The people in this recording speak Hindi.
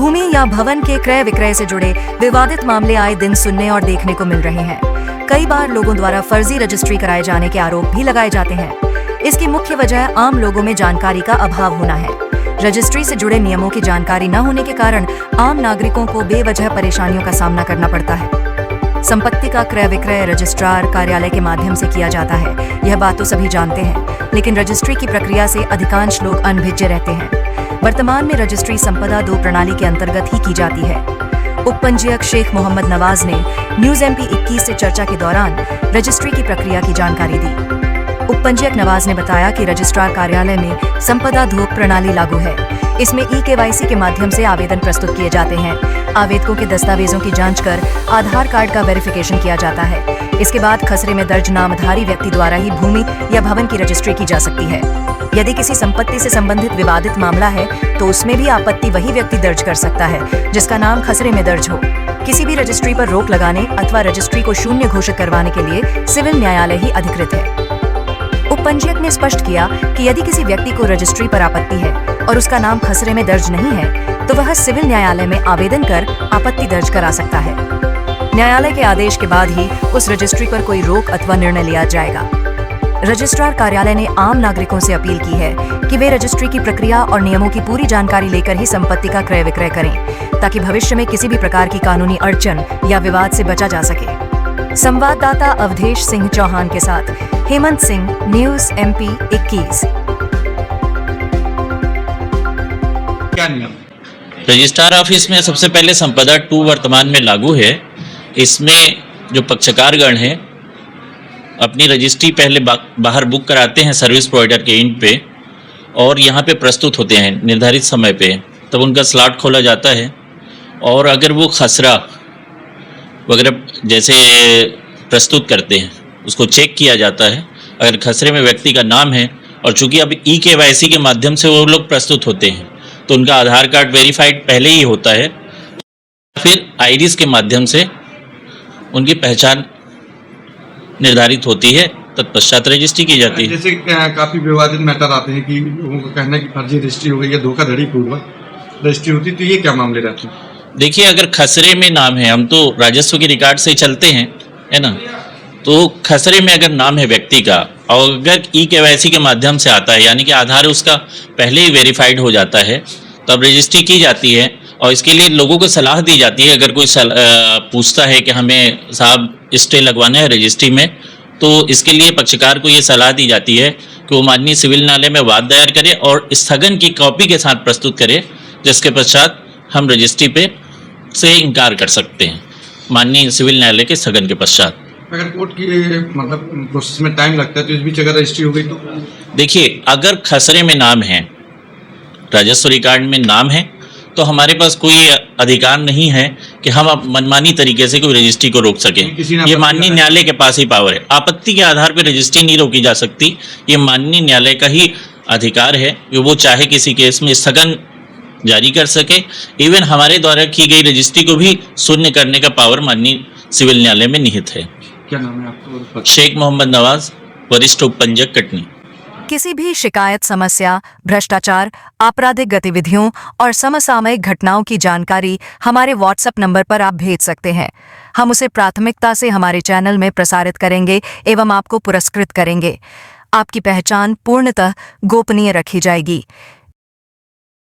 भूमि या भवन के क्रय विक्रय से जुड़े विवादित मामले आए दिन सुनने और देखने को मिल रहे हैं। कई बार लोगों द्वारा फर्जी रजिस्ट्री कराए जाने के आरोप भी लगाए जाते हैं। इसकी मुख्य वजह आम लोगों में जानकारी का अभाव होना है। रजिस्ट्री से जुड़े नियमों की जानकारी न होने के कारण आम नागरिकों को बेवजह परेशानियों का सामना करना पड़ता है। संपत्ति का क्रय विक्रय रजिस्ट्रार कार्यालय के माध्यम से किया जाता है, यह बात तो सभी जानते हैं, लेकिन रजिस्ट्री की प्रक्रिया से अधिकांश लोग अनभिज्ञ रहते हैं। वर्तमान में रजिस्ट्री संपदा 2 प्रणाली के अंतर्गत ही की जाती है। उपपंजीयक शेख मोहम्मद नवाज ने न्यूज MP 21 से चर्चा के दौरान रजिस्ट्री की प्रक्रिया की जानकारी दी। उपपंजीयक नवाज ने बताया कि रजिस्ट्रार कार्यालय में संपदा 2 प्रणाली लागू है। इसमें eKYC के माध्यम से आवेदन प्रस्तुत किए जाते हैं। आवेदकों के दस्तावेजों की जांच कर आधार कार्ड का वेरिफिकेशन किया जाता है। इसके बाद खसरे में दर्ज नामधारी व्यक्ति द्वारा ही भूमि या भवन की रजिस्ट्री की जा सकती है। यदि किसी संपत्ति से संबंधित विवादित मामला है तो उसमें भी आपत्ति वही व्यक्ति दर्ज कर सकता है जिसका नाम खसरे में दर्ज हो। किसी भी रजिस्ट्री पर रोक लगाने अथवा रजिस्ट्री को शून्य घोषित करवाने के लिए सिविल न्यायालय ही अधिकृत है। उपपंजीयक ने स्पष्ट किया कि यदि किसी व्यक्ति को रजिस्ट्री पर आपत्ति है और उसका नाम खसरे में दर्ज नहीं है तो वह सिविल न्यायालय में आवेदन कर आपत्ति दर्ज करा सकता है। न्यायालय के आदेश के बाद ही उस रजिस्ट्री पर कोई रोक अथवा निर्णय लिया जाएगा। रजिस्ट्रार कार्यालय ने आम नागरिकों से अपील की है कि वे रजिस्ट्री की प्रक्रिया और नियमों की पूरी जानकारी लेकर ही संपत्ति का क्रय विक्रय करें, ताकि भविष्य में किसी भी प्रकार की कानूनी अड़चन या विवाद से बचा जा सके। संवाददाता अवधेश सिंह चौहान के साथ हेमंत सिंह, न्यूज MP 21। क्या नियम? रजिस्ट्रार ऑफिस में सबसे पहले संपदा 2 वर्तमान में लागू है। इसमें जो पक्षकारगण हैं अपनी रजिस्ट्री पहले बाहर बुक कराते हैं सर्विस प्रोवाइडर के एंड पे और यहाँ पे प्रस्तुत होते हैं निर्धारित समय पे, तब उनका स्लॉट खोला जाता है और अगर वो खसरा वगैरह जैसे प्रस्तुत करते हैं उसको चेक किया जाता है। अगर खसरे में व्यक्ति का नाम है और चूंकि अब eKYC के माध्यम से वो लोग प्रस्तुत होते हैं तो उनका आधार कार्ड वेरीफाइड पहले ही होता है, फिर आईरिस के माध्यम से उनकी पहचान निर्धारित होती है, तत्पश्चात रजिस्ट्री की जाती है। जैसे काफी विवादित मैटर आते हैं कि लोगों का कहना है कि फर्जी रजिस्ट्री हो गई या धोखाधड़ी पूर्वक रजिस्ट्री होती, तो ये क्या मामले रहते हैं? देखिए, अगर खसरे में नाम है, हम तो राजस्व के रिकॉर्ड से चलते हैं, है ना, तो खसरे में अगर नाम है व्यक्ति का और अगर eKYC के माध्यम से आता है यानी कि आधार उसका पहले ही वेरीफाइड हो जाता है तब रजिस्ट्री की जाती है। और इसके लिए लोगों को सलाह दी जाती है, अगर कोई पूछता है कि हमें साहब स्टे लगवाना है रजिस्ट्री में, तो इसके लिए पक्षकार को ये सलाह दी जाती है कि वो माननीय सिविल न्यायालय में वाद दायर करे और स्थगन की कॉपी के साथ प्रस्तुत करे, जिसके पश्चात हम रजिस्ट्री पे से इनकार कर सकते हैं माननीय सिविल न्यायालय के स्थगन के पश्चात। अगर कोर्ट की मतलब प्रोसेस में टाइम लगता है तो इस बीच अगर रजिस्ट्री हो गई तो? देखिए, अगर खसरे में नाम है, राजस्व रिकॉर्ड में नाम है, तो हमारे पास कोई अधिकार नहीं है कि हम अब मनमानी तरीके से कोई रजिस्ट्री को रोक सकें। ये माननीय न्यायालय के पास ही पावर है। आपत्ति के आधार पर रजिस्ट्री नहीं रोकी जा सकती, ये माननीय न्यायालय का ही अधिकार है कि वो चाहे किसी केस में स्थगन जारी कर सके। इवन हमारे द्वारा की गई रजिस्ट्री को भी शून्य करने का पावर माननीय सिविल न्यायालय में निहित है। क्या नाम है आपका? शेख मोहम्मद नवाज, वरिष्ठ उपपंजीयक कटनी। किसी भी शिकायत, समस्या, भ्रष्टाचार, आपराधिक गतिविधियों और समसामयिक घटनाओं की जानकारी हमारे WhatsApp नंबर पर आप भेज सकते हैं। हम उसे प्राथमिकता से हमारे चैनल में प्रसारित करेंगे एवं आपको पुरस्कृत करेंगे। आपकी पहचान पूर्णतः गोपनीय रखी जाएगी।